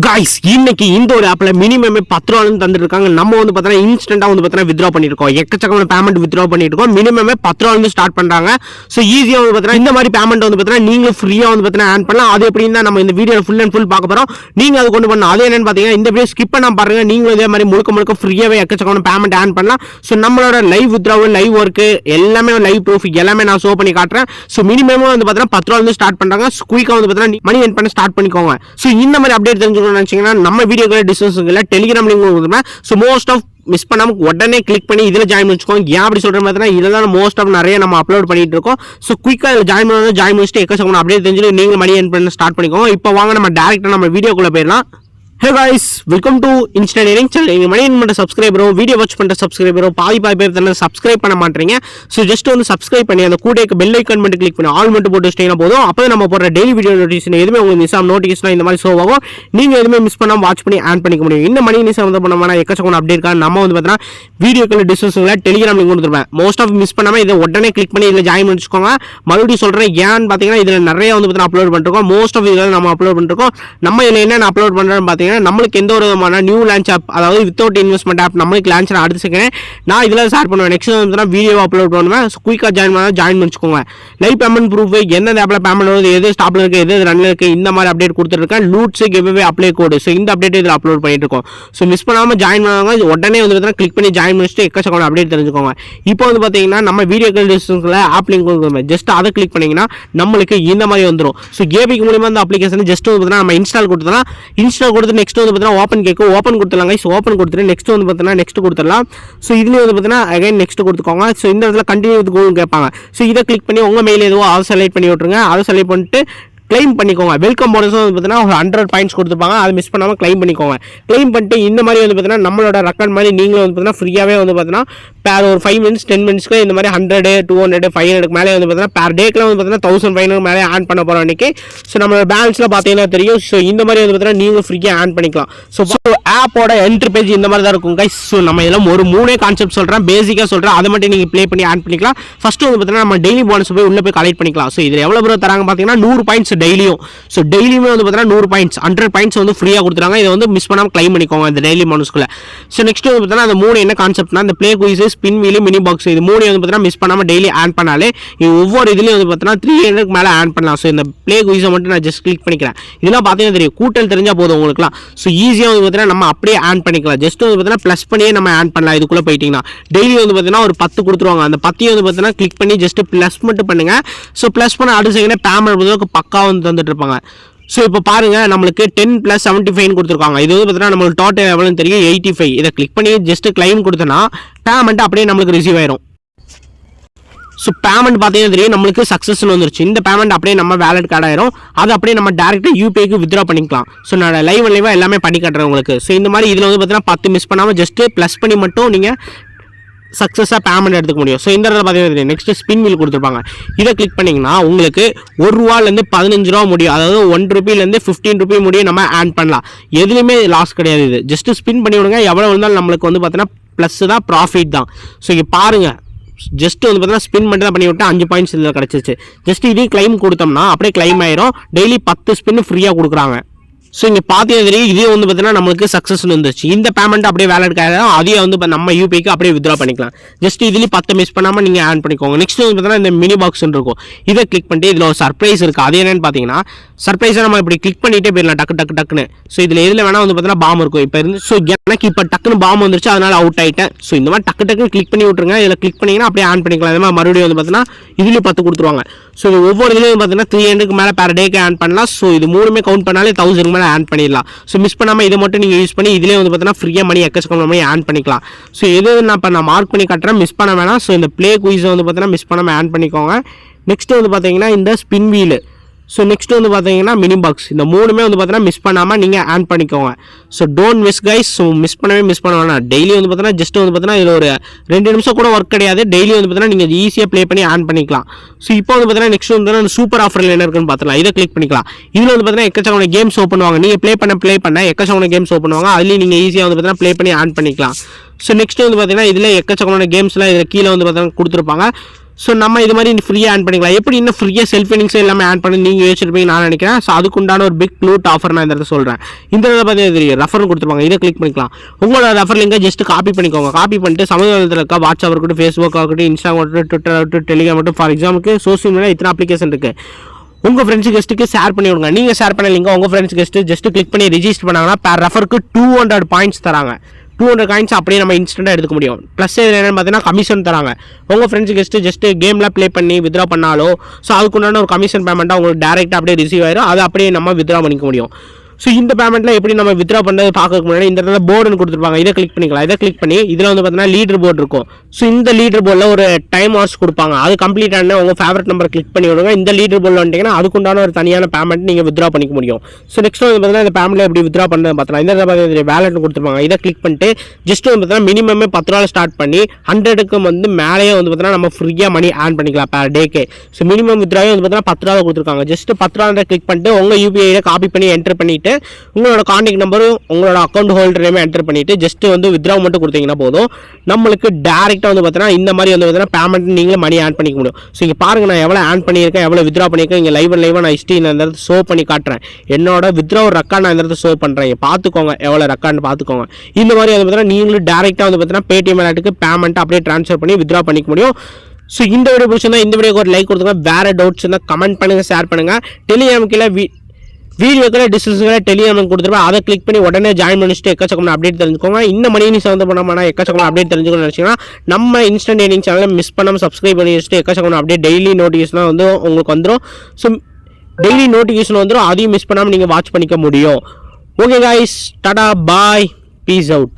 Guys இன்னைக்கு இந்த ஒரு ஆப்ல மினிமம் 10 ரூபாய் தந்துட்டு இருக்காங்க. நம்ம வந்து பார்த்தா இன்ஸ்டன்ட்டா வந்து பார்த்தா வித்ட்ரா பண்ணிருக்கோம். எக்கச்சக்கமான பேமெண்ட் வித்ட்ரா பண்ணிருக்கோம். மினிமம் 10 ரூபாய் வந்து ஸ்டார்ட் பண்றாங்க. சோ ஈஸியா வந்து பார்த்தா இந்த மாதிரி பேமெண்ட் வந்து பார்த்தா நீங்க ஃப்ரீயா வந்து பார்த்தா ஆன் பண்ணலாம். அது எப்படின்னு தான் நம்ம இந்த வீடியோல ஃபுல் அண்ட் ஃபுல் பார்க்க போறோம். நீங்க அது கொண்டு பண்ணலாம். அது என்னன்னு பாத்தீங்கன்னா இந்த வீடியோ ஸ்கிப் பண்ணாம பாருங்க. நீங்க இதே மாதிரி முழுக்க ஃப்ரீயாவே எக்கச்சக்கமான பேமெண்ட் ஆன் பண்ணலாம். சோ நம்மளோட லைவ் வித்ட்ராவல் லைவ் வர்க் எல்லாமே லைவ் ப்ரூஃப் எல்லாமே நான் ஷோ பண்ணி காட்டுறேன். சோ மினிமம் வந்து பார்த்தா 10 ரூபாய் வந்து ஸ்டார்ட் பண்றாங்க. குயிக்கா வந்து பார்த்தா மணி ஏர்ன் பண்ண ஸ்டார்ட் பண்ணிக்கோங்க. சோ இந்த மாதிரி அப்டேட் தெரிஞ்சுக்கணும்னு நினைச்சீங்கன்னா நம்ம வீடியோக்குள்ள டிஸ்கிரிப்ஷன்ல டெலிகிராம் லிங்க் கொடுத்துருப்பேன். ஸோ மோஸ்ட் ஆஃப் மிஸ் பண்ணாம உடனே கிளிக் பண்ணி இதில் ஜாயின் பண்ணிச்சுக்கோங்க. ஏன் அப்படி சொல்ற மாதிரி இதெல்லாம் மோஸ்ட் ஆஃப் நிறைய நம்ம அப்லோட் பண்ணிட்டு இருக்கோம். ஸோ குயிக்காக இதில் ஜாயின் பண்ணிட்டு எக்கச்சக்கமான அப்டேட் தெரிஞ்சு நீங்கள் மணி ஏர்ன் பண்ண ஸ்டார்ட் பண்ணிக்கோங்க. இப்போ வாங்க நம்ம டேரக்டாக நம்ம வீடியோக்குள்ள போயிடலாம். Hey guys, welcome to Instant Earning channel. நீங்க மணி ஏர்ன் பண்ற சப்ஸ்கிரைபரோ வீடியோ வாட்ச் பண்ற சப்ஸ்கிரைபரோ பாதி பேர் தான சப்ஸ்கிரைப் பண்ண மாட்டீங்க. சோ ஜஸ்ட் வந்து சப்ஸ்கிரைப் பண்ணி அந்த கூடேக்கு பெல் ஐகான் மட்டும் கிளிக் பண்ணி ஆல் மட்டும் போட்டு வச்சிட்டீங்கன்னா போதும். அப்போ நம்ம போடுற டெய்லி வீடியோ நோட்டிஃபிகேஷன் எதுவுமே உங்களுக்கு மிஸ் ஆகும். நோட்டிஃபிகேஷன் இந்த மாதிரி ஷோ ஆகும். நீங்க எதுவுமே மிஸ் பண்ணாம வாட்ச் பண்ணி ஆன் பண்ணிக்க முடியும். இந்த மணி நியூஸ் வந்து பண்ணோம்னா எக்கச்சக்கமான அப்டேட் கான நம்ம வந்து பார்த்தா வீடியோக்குள்ள டிஸ்கிரிப்ஷன்ல டெலிகிராம் லிங்க் கொடுத்துருப்பேன். மோஸ்ட் ஆஃப் மிஸ் பண்ணாம இதை உடனே கிளிக் பண்ணி இதில் ஜாயின் பண்ணிச்சுக்கோங்க. மறுபடியும் சொல்றேன் ஏன்னு பாத்தீங்கன்னா இதுல நிறைய வந்து பார்த்தா அப்லோட் பண்ணிருக்கோம். மோஸ்ட் ஆஃப் இதில் நம்ம அப்லோட் பண்ணிருக்கோம். நம்ம இதில் என்ன அப்லோட் பண்றோம்னு பாத்தீங்கன்னா நம்மளுக்கு எந்த ஒரு நியூ லான்ச் ஆப் அதாவது வித்தவுட் இன்வெஸ்ட்மெண்ட் ஆப் நம்மளுக்கு லான்ச் அடுத்த செகண்ட் நான் இதில் ஸ்டார்ட் பண்ணுவேன். நெக்ஸ்ட் வந்து வீடியோ அப்லோட் பண்ணுவேன். குயிக்காக ஜாயின் பண்ணிச்சுக்கோங்க. லைவ் பேமெண்ட் ப்ரூஃப் எந்த ஆப்ல பேமெண்ட் வருது, எது ஸ்டாப்ல இருக்கு, எது ரன்ல இருக்கு, இந்த மாதிரி அப்டேட் கொடுத்துருக்கேன். லூட்ஸ் கிவ்அவே அப்ளை கோடு. ஸோ இந்த அப்டேட் இதில் அப்லோட் பண்ணிட்டு இருக்கோம். ஸோ மிஸ் பண்ணாமல் ஜாயின் பண்ணுவாங்க. உடனே வந்து கிளிக் பண்ணி ஜாயின் பண்ணிட்டு எக்கச்சக்கமான அப்டேட் தெரிஞ்சுக்கோங்க. இப்போ வந்து பார்த்தீங்கன்னா நம்ம வீடியோ டிஸ்கிரிப்ஷன்ல ஆப் லிங்க் கொடுக்குறோம். ஜஸ்ட் அதை கிளிக் பண்ணீங்கன்னா நம்மளுக்கு இந்த மாதிரி வந்துடும். ஸோ கேபிக்கு மூலியமா அந்த அப்ளிகேஷன் ஜஸ்ட் வந்து நம்ம இன்ஸ்டால் கொடுத்தலாம். இன்ஸ்டால் கொடுத்து நெக்ஸ்ட் வந்து பார்த்தீங்கன்னா ஓப்பன் கேட்கும். ஓப்பன் கொடுத்துலாங்க. ஸோ ஓப்பன் கொடுத்துட்டு நெக்ஸ்ட் வந்து பார்த்தீங்கன்னா நெக்ஸ்ட் கொடுத்துடலாம். ஸோ இதுலேயும் வந்து பார்த்தீங்கன்னா அகைன் நெக்ஸ்ட் கொடுத்துக்கோங்க. ஸோ இந்த இடத்துல கண்டினியூ வித் கோல் கேட்பாங்க. ஸோ இதை கிளிக் பண்ணி உங்கள் மெயில் எதுவோ அதை செலக்ட் பண்ணி விட்டுருங்க. அதை செலக்ட் பண்ணிட்டு கிளைம் பண்ணிக்கோங்க. வெல்கம் போனஸ் வந்து பார்த்தீங்கன்னா ஒரு 100 பாயிண்ட்ஸ் கொடுத்துருப்பாங்க. அதை மிஸ் பண்ணாமல் கிளைம் பண்ணிக்கோங்க. கிளைம் பண்ணிட்டு இந்த மாதிரி வந்து பார்த்தீங்கன்னா நம்மளோட ரெக்கார்ட் மாதிரி நீங்களும் வந்து பார்த்தீங்கன்னா ஃப்ரீயாகவே வந்து பார்த்தீங்கன்னா பேர் ஒரு 5 மினிட்ஸ் 10 மினிட்ஸ்க்கு இந்த மாதிரி 100 200 500 மேலே வந்து பார்த்தீங்கன்னா பேர் டேக்கில் வந்து பார்த்தீங்கன்னா 1500 மேலே ஆன் பண்ண போகிறோம் அன்றைக்கி. ஸோ நம்மளோட பேலன்ஸில் பார்த்தீங்கன்னா தெரியும். ஸோ இந்த மாதிரி வந்து பார்த்தீங்கன்னா நீங்களும் ஃப்ரீயாக ஆன் பண்ணிக்கலாம். ஸோ ஆப்போட என்ட்ரி பேஜ் இந்த மாதிரி தான் இருக்கும் கைஸ். ஸோ நம்ம இதெல்லாம் ஒரு 3 கான்செப்ட் சொல்கிறேன், பேசிக்காக சொல்கிறேன். அதை மட்டும் நீங்கள் ப்ளே பண்ணி ஆன் பண்ணிக்கலாம். ஃபஸ்ட்டு வந்து பார்த்தீங்கன்னா நம்ம டெய்லி போனஸ் போய் உள்ளே போய் கலெக்ட் பண்ணிக்கலாம். ஸோ இதில் எவ்வளோ பேர் தராங்க பார்த்தீங்கன்னா 100 பாயிண்ட்ஸ் டெய்லியும். ஸோ டெய்லியுமே வந்து பார்த்தீங்கன்னா 100 பாயிண்ட்ஸ் 100 பாயிண்ட்ஸ் வந்து ஃப்ரீயாக கொடுத்துறாங்க. இதை வந்து மிஸ் பண்ணாமல் கிளைம் பண்ணிக்கோங்க இந்த டெய்லி போனஸ்க்குள்ள. ஸோ நெக்ஸ்ட் வந்து பார்த்தீங்கன்னா அந்த 3 என்ன கான்செப்ட்னா இந்த play quiz, spin wheel, mini box இது 3 வந்து பார்த்தீங்கன்னா மிஸ் பண்ணாமல் டெய்லி ஆன் பண்ணாலே ஒவ்வொரு இதுலையும் வந்து பார்த்தீங்கன்னா 300 மேலே ஆன் பண்ணலாம். ஸோ இந்த ப்ளே குயிஸை மட்டும் நான் ஜஸ்ட் கிளிக் பண்ணிக்கிறேன். இதெல்லாம் பார்த்தீங்கன்னா தெரியும், கூட்டல் தெரிஞ்சால் போதும் உங்களுக்குலாம். ஸோ ஈஸியாக வந்து பார்த்தீங்கன்னா நம்ம அப்படியே ஆன் பண்ணிக்கலாம். ஜஸ்ட் வந்து பார்த்தீங்கன்னா ப்ளஸ் பண்ணியே நம்ம ஆன் பண்ணலாம். இதுக்குள்ளே போயிட்டீங்கன்னா டெய்லி வந்து பார்த்தீங்கன்னா ஒரு 10 கொடுத்துருவாங்க. அந்த 10 வந்து பார்த்தீங்கன்னா கிளிக் பண்ணி ஜஸ்ட் ப்ளஸ் மட்டும் பண்ணுங்க. ஸோ ப்ளஸ் பண்ண அடுத்த செகண்டே பேமெண்ட் பக்கா வந்து தந்துட்டு இருப்பாங்க. ஸோ இப்போ பாருங்க நம்மளுக்கு 10 + 75 கொடுத்துருக்காங்க. இது வந்து பார்த்தீங்கன்னா நம்மளுக்கு டோட்டல் எவ்வளோன்னு தெரியும் 85. இதை கிளிக் பண்ணி ஜஸ்ட் கிளைம் கொடுத்தோன்னா பேமெண்ட் அப்படியே நம்மளுக்கு ரிசீவ் ஆயிரும். ஸோ பேமெண்ட் பார்த்தீங்கன்னா தெரியும் நம்மளுக்கு சக்ஸஸ்னு வந்துருச்சு. இந்த பேமெண்ட் அப்படியே நம்ம வேலட் கார்டு ஆயிரும். அது அப்படியே நம்ம டேரெக்டாக யூபிஐக்கு வித்ட்ரா பண்ணிக்கலாம். ஸோ நான் லைவாக எல்லாமே பண்ணி காட்டுறேன் உங்களுக்கு. ஸோ இந்த மாதிரி இதில் வந்து பார்த்தீங்கன்னா 10 மிஸ் பண்ணாமல் ஜஸ்ட் ப்ளஸ் பண்ணி மட்டும் நீங்கள் சக்ஸஸாக பேமெண்ட் எடுத்துக்க முடியும். ஸோ இந்த இடத்துல பார்த்தீங்கன்னா நெக்ஸ்ட் ஸ்பின் வீல் கொடுத்துருப்பாங்க. இதை கிளிக் பண்ணிங்கன்னா உங்களுக்கு ₹1 15 முடியும். அதாவது ₹1 15 முடியும் நம்ம ஆன் பண்ணலாம். எதுலையுமே லாஸ் கிடையாது. இது ஜஸ்ட் ஸ்பின் பண்ணி விடுங்க. எவ்வளோ இருந்தாலும் நம்மளுக்கு வந்து பார்த்தீங்கன்னா ப்ளஸ் தான், ப்ராஃபிட் தான். ஸோ இங்கே பாருங்கள் ஜஸ்ட் வந்து பார்த்தீங்கன்னா ஸ்பின் மட்டும் தான் பண்ணி விட்டு 5 பாயிண்ட்ஸ் இதில் கிடச்சிச்சு. ஜஸ்ட் இதையும் கிளைம் கொடுத்தோம்னா அப்படியே கிளைம் ஆயிரும். டெய்லி 10 ஸ்பின் ஃப்ரீயாக கொடுக்குறாங்க. ஸோ இங்கே பார்த்தீங்கன்னா தெரியும் இதே வந்து பார்த்தீங்கன்னா நம்மளுக்கு சக்ஸஸ்னு வந்துச்சு. இந்த பேமெண்ட் அப்படியே வேலட் ஆகிடும். அதையும் வந்து இப்போ நம்ம யூபிஐக்கு அப்படியே வித்ட்ரா பண்ணிக்கலாம். ஜஸ்ட் இதுலேயும் 10 மிஸ் பண்ணாமல் நீங்கள் ஆன் பண்ணிக்கோங்க. நெக்ஸ்ட் வந்து பார்த்தீங்கன்னா இந்த மினி பாக்ஸ் இருக்கும். இதை கிளிக் பண்ணிட்டு இதில் ஒரு சர்ப்ரைஸ் இருக்குது. அது என்னன்னு பார்த்தீங்கன்னா சர்ப்ரைஸாக நம்ம இப்படி கிளிக் பண்ணிட்டே போயிடலாம் டக்குன்னு. ஸோ இதில் எதில் வேணால் வந்து பார்த்தீங்கன்னா பாம் இருக்கும். இப்போ இருந்து ஸோ எனக்கு இப்போ டக்குன்னு பாம் வந்துருச்சு, அதனால் அவுட் ஆகிட்டேன். ஸோ இந்த மாதிரி டக்குன்னு கிளிக் பண்ணி விட்ருங்க. இதில் கிளிக் பண்ணிங்கன்னா அப்படியே ஆன் பண்ணிக்கலாம். அதே மாதிரி மறுபடியும் வந்து பார்த்தீங்கன்னா இதுலேயும் 10 கொடுத்துருவாங்க. ஸோ ஒவ்வொரு இதுலையும் பார்த்தீங்கன்னா 300 மேலே பேர் டேக்கு ஆன் பண்ணலாம். ஸோ இது 3 கவுண்ட் பண்ணாலே 1000 மேலே ஆன் பண்ணிடலாம். ஸோ மிஸ் பண்ணாமல் இதை மட்டும் நீங்கள் யூஸ் பண்ணி இதிலே வந்து பார்த்தீங்கன்னா ஃப்ரீயாக மணி எக்கச்சக்கமான மணி ஆன் பண்ணிக்கலாம். ஸோ எது நான் மார்க் பண்ணி காட்டுறேன், மிஸ் பண்ண வேணாம். ஸோ இந்த ப்ளே குயிஸை வந்து பார்த்தீங்கன்னா மிஸ் பண்ணாமல் ஆன் பண்ணிக்கோங்க. நெக்ஸ்ட் வந்து பார்த்தீங்கன்னா இந்த ஸ்பின் வீல். ஸோ நெக்ஸ்ட் வந்து பார்த்தீங்கன்னா மினி பாக்ஸ். இந்த 3 வந்து பார்த்தீங்கன்னா மிஸ் பண்ணாமல் நீங்கள் ஆன் பண்ணிக்கோங்க. So don't miss guys. So miss பண்ண வேணாம். டெய்லி வந்து பார்த்தீங்கன்னா ஜஸ்ட் வந்து பார்த்தீங்கன்னா இதில் ஒரு 2 நிமிஷம் கூட ஒர்க் கிடையாது. டெய்லி வந்து பார்த்தீங்கன்னா நீங்கள் ஈஸியாக ப்ளே பண்ணி ஆன் பண்ணிக்கலாம். ஸோ இப்போ வந்து பார்த்தீங்கன்னா நெக்ஸ்ட் வந்து பார்த்தீங்கன்னா சூப்பர் ஆஃபரில் என்ன இருக்குன்னு பார்த்துக்கலாம். இதை கிளிக் பண்ணிக்கலாம். இதில் வந்து பார்த்தீங்கன்னா எக்கச்சக்கமான கேம்ஸ் ஓப்பன் பண்ணுவாங்க. நீங்கள் ப்ளே பண்ண எக்கச்சக்கமான கேம்ஸ் ஓப்பன் பண்ணுவாங்க. அதுலேயும் நீங்கள் ஈஸியாக வந்து பார்த்தீங்கன்னா ப்ளே பண்ணி ஆன் பண்ணிக்கலாம். ஸோ நெக்ஸ்ட் வந்து பார்த்தீங்கன்னா இதில் எக்கச்சக்கமான கேம்ஸ்லாம் இதில் கீழே வந்து பார்த்தீங்கன்னா கொடுத்துருப்பாங்க. ஸோ நம்ம இது மாதிரி ஃப்ரீயாக ஆன் பண்ணிக்கலாம். எப்படி இன்னும் ஃப்ரீயாக செல்ஃப் இன்னிங்ஸ் எல்லாமே ஆன் பண்ணி நீங்கள் யோசிச்சிருப்பீங்க நான் நினைக்கிறேன். ஸோ அதுக்குண்டான ஒரு பிக் ப்ளூட் ஆஃபர் நான் இந்த இடத்துல சொல்கிறேன். இந்த இடத்துல பார்த்தீங்கன்னா தெரியும் ரெஃபர் கொடுத்துருப்பாங்க, இதை கிளிக் பண்ணிக்கலாம். உங்களோட ரெஃபர் லிங்கை ஜஸ்ட் காப்பி பண்ணிக்கோங்க. காப்பி பண்ணிட்டு சமூகத்தில் இருக்க வாட்ஸ்அப் இருக்கட்டும், ஃபேஸ்புக் ஆகட்டும், இன்ஸ்டாகிராம் ஆகட்டும், ட்விட்டர் ஆகட்டும், டெலிகிராம் ஆகட்டும், ஃபார் எக்ஸாம்பிளுக்கு சோஷியல் மீடியா இத்தனை அப்ளிகேஷன் இருக்குது. உங்கள் ஃப்ரெண்ட்ஸ் கெஸ்ட்டுக்கு ஷேர் பண்ணி விடுங்க. நீங்கள் ஷேர் பண்ண லிங்கை உங்கள் ஃப்ரெண்ட்ஸ் கெஸ்ட்டு ஜஸ்ட் கிளிக் பண்ணி ரிஜிஸ்டர் பண்ணாங்கன்னா பேர் ரெஃபருக்கு 200 பாயிண்ட்ஸ் தராங்க. 200 காயின்ஸ் அப்படியே நம்ம இன்ஸ்டன்ட்டாக எடுத்துக்க முடியும். ப்ளஸ் என்னென்னு பார்த்தீங்கன்னா கமிஷன் தராங்க. உங்கள் ஃப்ரெண்ட்ஸ் கெஸ்ட்டு ஜஸ்ட் கேமில் ப்ளே பண்ணி வித்ரா பண்ணாலோ ஸோ அதுக்குண்டான ஒரு கமிஷன் பேமெண்ட்டாக உங்களுக்கு டேரெக்டாக அப்படியே ரிசீவ் ஆயிரும். அதை அப்படியே நம்ம வித்ரா பண்ணிக்க முடியும். ஸோ இந்த பேமெண்ட்டில் எப்படி நம்ம வித்ரா பண்ணுறது பார்க்கறதுக்கு முன்னாடி இந்த இடத்துல போர்டுன்னு கொடுத்துருப்பாங்க, இதை கிளிக் பண்ணிக்கலாம். இதை கிளிக் பண்ணி இதில் வந்து பார்த்தீங்கன்னா லீடர் போர்டு இருக்கும். ஸோ இந்த லீடர் போர்டில் ஒரு டைம் ஹவர்ஸ் கொடுப்பாங்க. அது கம்ப்ளீட் ஆனால் உங்கள் ஃபேவரட் நம்பர் கிளிக் பண்ணி விடுங்க. இந்த லீடர் போர்டில் வந்துட்டிங்கன்னா அதுக்குண்டான ஒரு தனியான பேமெண்ட் நீங்கள் வித்ரா பண்ணிக்க முடியும். ஸோ நெக்ஸ்ட் வந்து பார்த்தீங்கன்னா இந்த பேமெண்ட்டில் எப்படி வித்ரா பண்ணுறது பார்த்தலாம். இந்த இடத்துல வேலெட் கொடுத்துருப்பாங்க, இதை கிளிக் பண்ணிட்டு ஜஸ்ட் வந்து பார்த்தீங்கன்னா மினிமமே 10 ரூபா ஸ்டார்ட் பண்ணி 100க்கு வந்து மேலேயே வந்து பார்த்தீங்கன்னா நம்ம ஃப்ரீயாக மணி ஆன் பண்ணிக்கலாம் பேர் டேக்கு. ஸோ மினிமம் வித்ராவே வந்து பார்த்தீங்கன்னா 10 ரூபா கொடுத்துருக்காங்க. ஜஸ்ட் 10 ரூபா கிளிக் பண்ணிட்டு உங்கள் யூபிஐ காப்பி பண்ணி என்டர் பண்ணிவிட்டு உங்களோட கான்டாக்ட் நம்பரும் உங்களோட அக்கௌண்ட் ஹோல்டர் நேமே என்டர் பண்ணிட்டு ஜஸ்ட் வந்து வித்ரா மட்டும் கொடுத்தீங்கன்னா போதும். நம்மளுக்கு டேரெக்டாக வந்து பார்த்தீங்கன்னா இந்த மாதிரி வந்து பார்த்தீங்கன்னா பேமெண்ட் நீங்களே மணி ஆன் பண்ணிக்க முடியும். ஸோ இங்கே பாருங்கள் நான் எவ்வளோ ஆன் பண்ணியிருக்கேன், எவ்வளோ வித்ரா பண்ணியிருக்கேன். இங்கே லைவாக நான் ஹிஸ்ட்ரி இந்த இடத்துல ஷோ பண்ணி காட்டுறேன். என்னோட வித்ரா ஒரு ரெக்கார்ட் நான் இந்த இடத்துல ஷோ பண்ணுறேன். பார்த்துக்கோங்க எவ்வளோ ரெக்கார்ட்னு பார்த்துக்கோங்க. இந்த மாதிரி வந்து பார்த்தீங்கன்னா நீங்களும் டேரெக்டாக வந்து பார்த்தீங்கன்னா பேடிஎம் வேலெட்டுக்கு பேமெண்ட் அப்படியே ட்ரான்ஸ்ஃபர் பண்ணி வித்ரா பண்ணிக்க முடியும். ஸோ இந்த வீடியோ பிடிச்சிருந்தா இந்த வீடியோக்கு ஒரு லைக் கொடுத்துங்க. வேறு டவுட்ஸ் இருந்தால் கமெண்ட் பண்ணுங்கள், ஷேர் பண்ணுங்கள். டெலிகிராம் கீழே வீடியோக்களை டிஸ்கிரிப்ஷனில் டெலிகிராம் கொடுத்துருப்பேன். அதை கிளிக் பண்ணி உடனே ஜாயின் பண்ணிட்டு எக்கச்சக்கமான அப்டேட் தெரிஞ்சுக்கோங்க. இந்த மணி சம்மந்தப்பட்ட எக்கச்சக்கமான அப்டேட் தெரிஞ்சுக்கணும்னு நினச்சிங்கன்னா நம்ம இன்ஸ்டன்ட் ஏர்னிங் சேனலை மிஸ் பண்ணாமல் சப்ஸ்கிரைப் பண்ணி வச்சுட்டு எக்கச்சக்கமான அப்டேட் டெய்லி நோட்டிஃபிகேஷன் வந்து உங்களுக்கு வந்துடும். ஸோ டெய்லி நோட்டிஃபிகேஷன் வந்துடும், அதையும் மிஸ் பண்ணாமல் நீங்கள் வாட்ச் பண்ணிக்க முடியும். ஓகே காய்ஸ், டாடா பாய், பீஸ் அவுட்.